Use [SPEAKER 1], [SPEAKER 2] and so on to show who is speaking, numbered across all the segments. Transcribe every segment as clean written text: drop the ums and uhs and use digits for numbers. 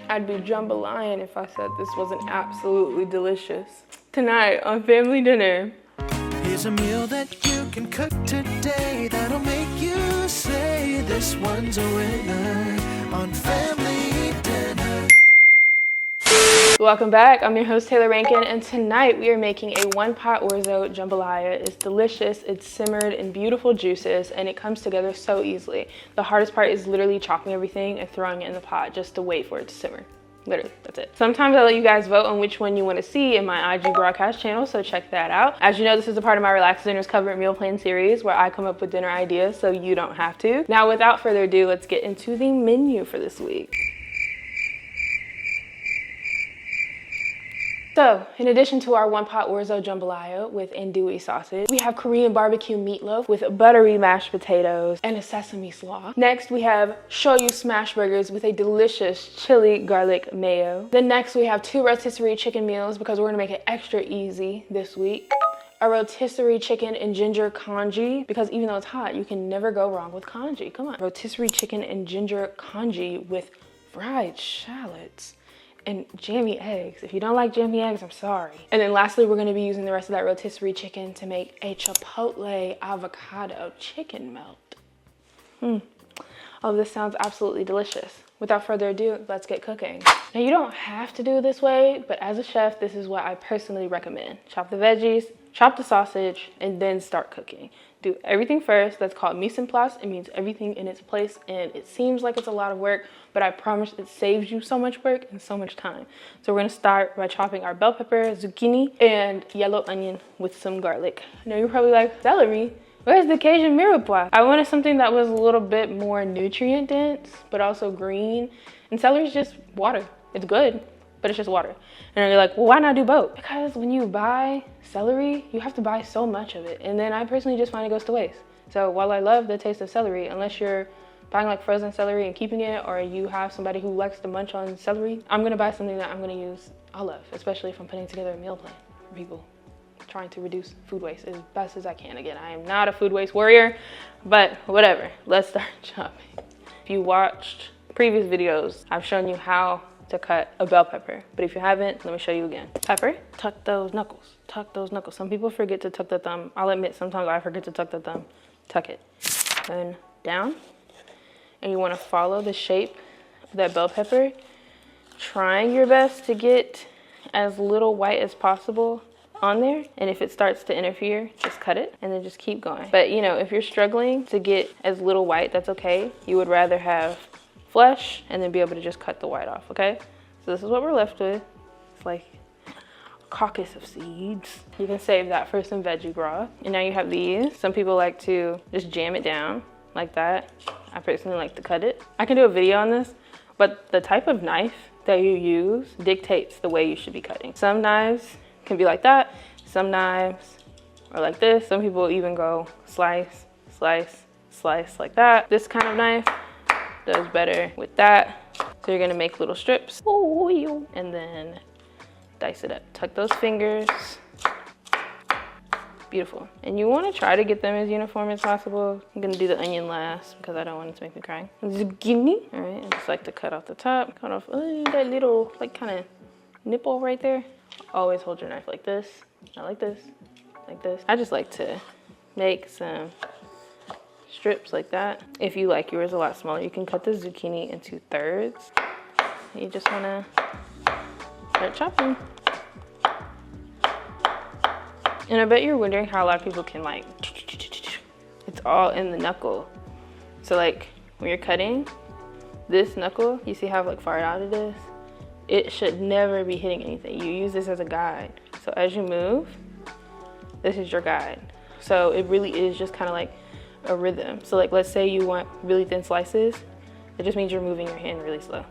[SPEAKER 1] I'd be jambalaya if I said this wasn't absolutely delicious. Tonight on Family Dinner.
[SPEAKER 2] Here's a meal that you can cook today that'll make you say this one's a winner on Family Dinner.
[SPEAKER 1] Welcome back. I'm your host Taelor Rankin, and tonight we are making a one pot orzo jambalaya. It's delicious, it's simmered in beautiful juices, and it comes together so easily. The hardest part is literally chopping everything and throwing it in the pot just to wait for it to simmer. Literally, that's it. Sometimes I let you guys vote on which one you want to see in my IG broadcast channel, so check that out. As you know, this is a part of my Relaxed Dinners Covered Meal Plan series where I come up with dinner ideas so you don't have to. Now, without further ado, let's get into the menu for this week. So, in addition to our one pot orzo jambalaya with andouille sausage, we have Korean barbecue meatloaf with buttery mashed potatoes and a sesame slaw. Next, we have shoyu smash burgers with a delicious chili garlic mayo. Then next, we have 2 rotisserie chicken meals because we're gonna make it extra easy this week. A rotisserie chicken and ginger congee, because even though it's hot, you can never go wrong with congee. Come on. Rotisserie chicken and ginger congee with fried shallots and jammy eggs. If you don't like jammy eggs, I'm sorry. And then lastly, we're gonna be using the rest of that rotisserie chicken to make a chipotle avocado chicken melt. All of this sounds absolutely delicious. Without further ado, let's get cooking. Now, you don't have to do it this way, but as a chef, this is what I personally recommend. Chop the veggies, chop the sausage, and then start cooking. Do everything first. That's called mise en place. It means everything in its place, and it seems like it's a lot of work, but I promise it saves you so much work and so much time. So we're gonna start by chopping our bell pepper, zucchini, and yellow onion with some garlic. Now you're probably like, celery? Where's the Cajun mirepoix? I wanted something that was a little bit more nutrient dense, but also green. And celery is just water. It's good, but it's just water. And you're like, well, why not do both? Because when you buy celery, you have to buy so much of it. And then I personally just find it goes to waste. So while I love the taste of celery, unless you're buying like frozen celery and keeping it, or you have somebody who likes to munch on celery, I'm gonna buy something that I'm gonna use all of, especially if I'm putting together a meal plan for people trying to reduce food waste as best as I can. Again, I am not a food waste warrior, but whatever, let's start chopping. If you watched previous videos, I've shown you how to cut a bell pepper, but if you haven't, let me show you again. Pepper, tuck those knuckles, tuck those knuckles. Some people forget to tuck the thumb. I'll admit, sometimes I forget to tuck the thumb. Tuck it, then down, and you wanna follow the shape of that bell pepper, trying your best to get as little white as possible on there, and if it starts to interfere, just cut it and then just keep going. But you know, if you're struggling to get as little white, that's okay. You would rather have flesh and then be able to just cut the white off, okay? So this is what we're left with. It's like a caucus of seeds. You can save that for some veggie broth. And now you have these. Some people like to just jam it down like that. I personally like to cut it. I can do a video on this, but the type of knife that you use dictates the way you should be cutting. Some knives can be like that. Some knives are like this. Some people even go slice, slice, slice like that. This kind of knife does better with that. So you're gonna make little strips and then dice it up. Tuck those fingers. Beautiful. And you wanna try to get them as uniform as possible. I'm gonna do the onion last because I don't want it to make me cry. Zucchini. All right, I just like to cut off the top. Cut off that little like kind of nipple right there. Always hold your knife like this, not like this, like this. I just like to make some strips like that. If you like yours a lot smaller, you can cut the zucchini into thirds. You just wanna start chopping. And I bet you're wondering how a lot of people can like, it's all in the knuckle. So like when you're cutting this knuckle, you see how like far out it is? It should never be hitting anything. You use this as a guide. So as you move, this is your guide. So it really is just kind of like a rhythm. So like, let's say you want really thin slices, it just means you're moving your hand really slow.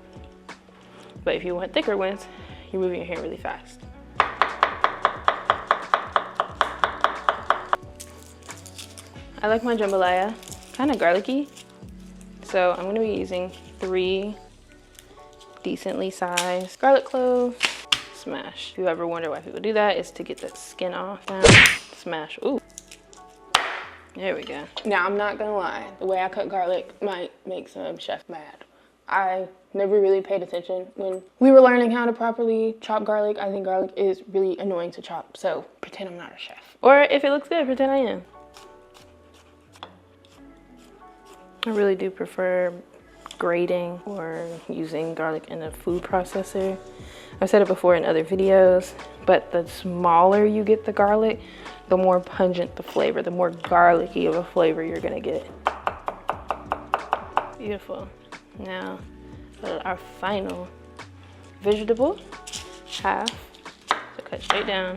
[SPEAKER 1] But if you want thicker ones, you're moving your hand really fast. I like my jambalaya kind of garlicky. So I'm gonna be using 3 decently sized garlic cloves. Smash. If you ever wonder why people do that, it's to get that skin off. Now, smash. Ooh. There we go. Now, I'm not gonna lie. The way I cut garlic might make some chef mad. I never really paid attention when we were learning how to properly chop garlic. I think garlic is really annoying to chop, so pretend I'm not a chef. Or if it looks good, pretend I am. I really do prefer grating or using garlic in a food processor. I've said it before in other videos, but the smaller you get the garlic, the more pungent the flavor, the more garlicky of a flavor you're gonna get. Beautiful. Now, our final vegetable, half, so cut straight down.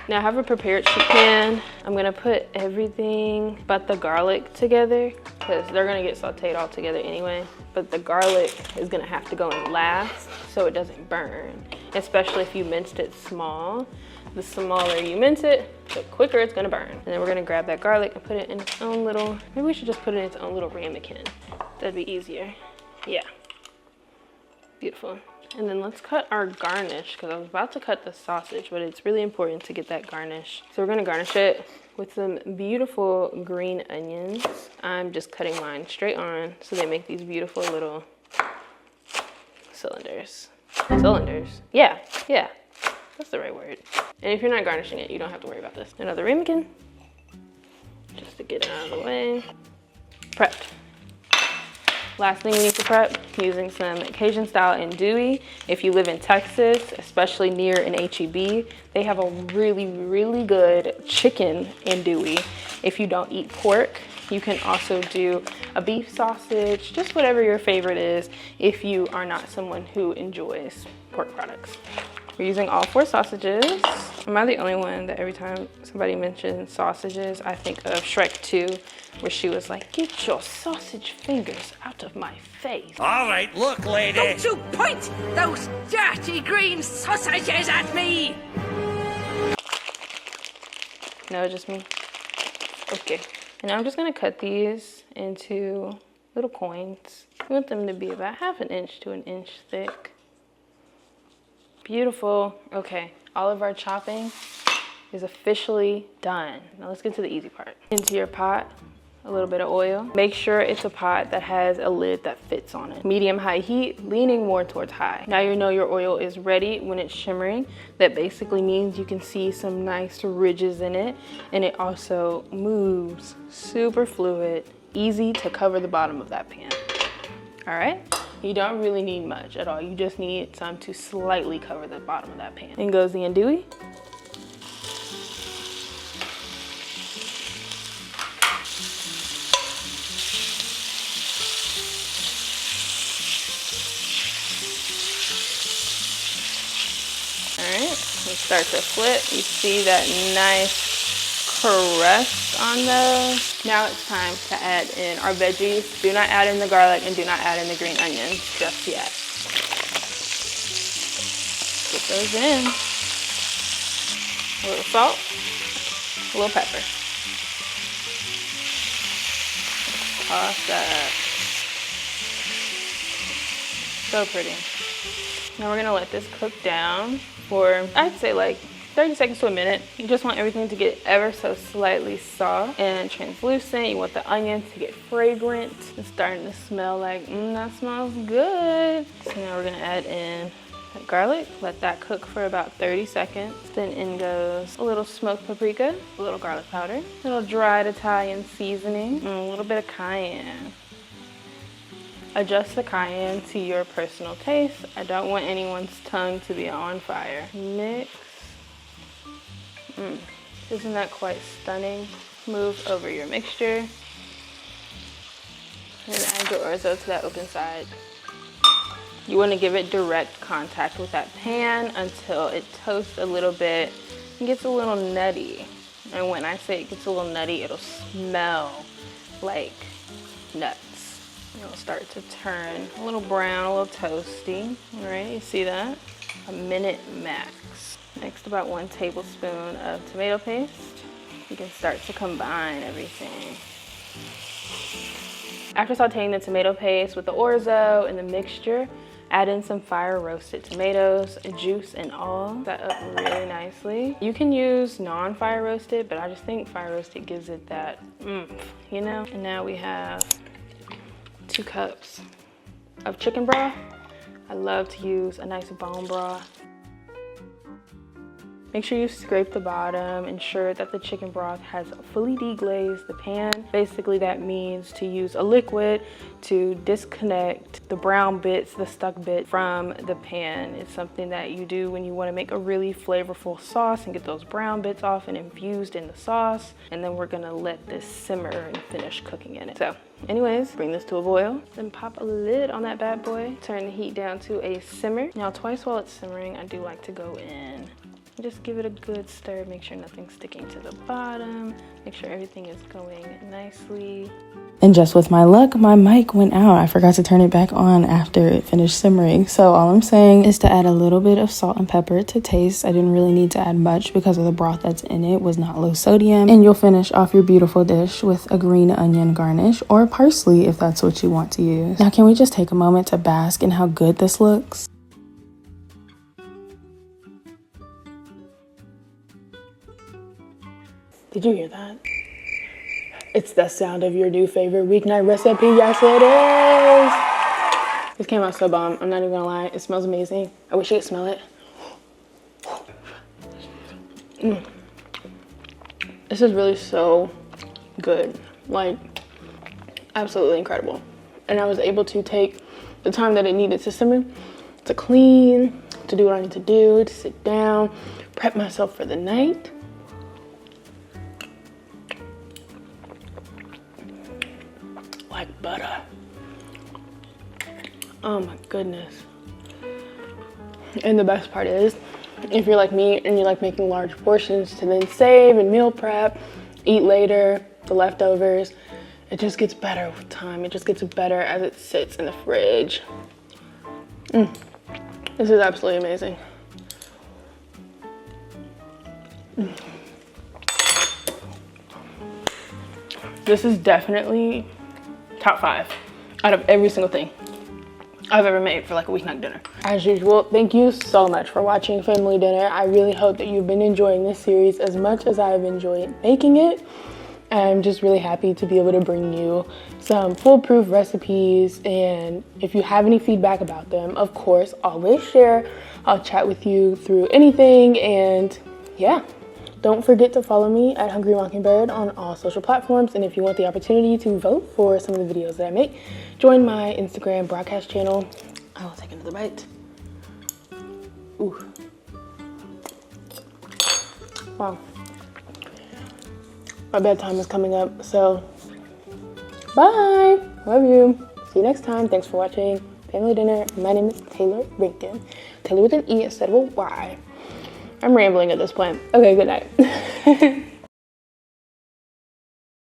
[SPEAKER 1] Now I have a prepared chicken. I'm gonna put everything but the garlic together because they're gonna get sauteed all together anyway. But the garlic is gonna have to go in last so it doesn't burn, especially if you minced it small. The smaller you mince it, the quicker it's gonna burn. And then we're gonna grab that garlic and put it in its own little, maybe we should just put it in its own little ramekin. That'd be easier. Yeah, beautiful. And then let's cut our garnish because I was about to cut the sausage, but it's really important to get that garnish. So we're gonna garnish it with some beautiful green onions. I'm just cutting mine straight on so they make these beautiful little cylinders. Cylinders, yeah, that's the right word. And if you're not garnishing it, you don't have to worry about this. Another ramekin, just to get it out of the way. Prepped. Last thing we need to prep, using some Cajun style andouille. If you live in Texas, especially near an HEB, they have a really good chicken andouille. If you don't eat pork, you can also do a beef sausage, just whatever your favorite is if you are not someone who enjoys pork products. We're using all 4 sausages. Am I the only one that every time somebody mentions sausages, I think of Shrek 2, where she was like, "Get your sausage fingers out of my face."
[SPEAKER 3] All right, look, lady.
[SPEAKER 4] Don't you point those dirty green sausages at me!
[SPEAKER 1] No, just me? Okay. And now I'm just gonna cut these into little coins. We want them to be about ½ an inch to an inch thick. Beautiful. Okay, all of our chopping is officially done. Now let's get to the easy part. Into your pot, a little bit of oil. Make sure it's a pot that has a lid that fits on it. Medium-high heat, leaning more towards high. Now you know your oil is ready when it's shimmering. That basically means you can see some nice ridges in it, and it also moves super fluid, easy to cover the bottom of that pan. All right? You don't really need much at all. You just need some to slightly cover the bottom of that pan. In goes the andouille. All right, we start to flip. You see that nice crust on those. Now it's time to add in our veggies. Do not add in the garlic and do not add in the green onions just yet. Get those in. A little salt, a little pepper. Toss that. So pretty. Now we're gonna let this cook down for, I'd say like 30 seconds to a minute. You just want everything to get ever so slightly soft and translucent. You want the onions to get fragrant. It's starting to smell like, that smells good. So now we're gonna add in the garlic. Let that cook for about 30 seconds. Then in goes a little smoked paprika, a little garlic powder, a little dried Italian seasoning, and a little bit of cayenne. Adjust the cayenne to your personal taste. I don't want anyone's tongue to be on fire. Mix. Isn't that quite stunning? Move over your mixture. And add your orzo to that open side. You want to give it direct contact with that pan until it toasts a little bit and gets a little nutty. And when I say it gets a little nutty, it'll smell like nuts. It'll start to turn a little brown, a little toasty. All right, you see that? A minute max. Next, about 1 tablespoon of tomato paste. You can start to combine everything. After sauteing the tomato paste with the orzo and the mixture, add in some fire roasted tomatoes, juice and all. That up really nicely. You can use non-fire roasted, but I just think fire roasted gives it that oomph, you know? And now we have 2 cups of chicken broth. I love to use a nice bone broth. Make sure you scrape the bottom, ensure that the chicken broth has fully deglazed the pan. Basically that means to use a liquid to disconnect the brown bits, the stuck bit from the pan. It's something that you do when you want to make a really flavorful sauce and get those brown bits off and infused in the sauce. And then we're gonna let this simmer and finish cooking in it. So anyways, bring this to a boil, then pop a lid on that bad boy. Turn the heat down to a simmer. Now twice while it's simmering, I do like to go in. Just give it a good stir, make sure nothing's sticking to the bottom, make sure everything is going nicely. And just with my luck, my mic went out. I forgot to turn it back on after it finished simmering. So all I'm saying is to add a little bit of salt and pepper to taste. I didn't really need to add much because of the broth that's in it was not low sodium. And you'll finish off your beautiful dish with a green onion garnish or parsley if that's what you want to use. Now can we just take a moment to bask in how good this looks? Did you hear that? It's the sound of your new favorite weeknight recipe. Yes, it is. This came out so bomb. I'm not even gonna lie. It smells amazing. I wish you could smell it. This is really so good. Like, absolutely incredible. And I was able to take the time that it needed to simmer, to clean, to do what I need to do, to sit down, prep myself for the night. Like butter. Oh my goodness. And the best part is, if you're like me and you like making large portions to then save and meal prep, eat later, the leftovers, it just gets better with time. It just gets better as it sits in the fridge. This is absolutely amazing. This is definitely top 5 out of every single thing I've ever made for like a weeknight dinner. As usual, thank you so much for watching Family Dinner. I really hope that you've been enjoying this series as much as I've enjoyed making it. I'm just really happy to be able to bring you some foolproof recipes, and if you have any feedback about them, of course, always share. I'll chat with you through anything, and yeah. Don't forget to follow me at Hungry Mockingbird on all social platforms. And if you want the opportunity to vote for some of the videos that I make, join my Instagram broadcast channel. I will take another bite. Ooh. Wow. My bedtime is coming up, so bye. Love you. See you next time. Thanks for watching Family Dinner. My name is Taelor Rankin. Taylor with an E instead of a Y. I'm rambling at this point. Okay, good night.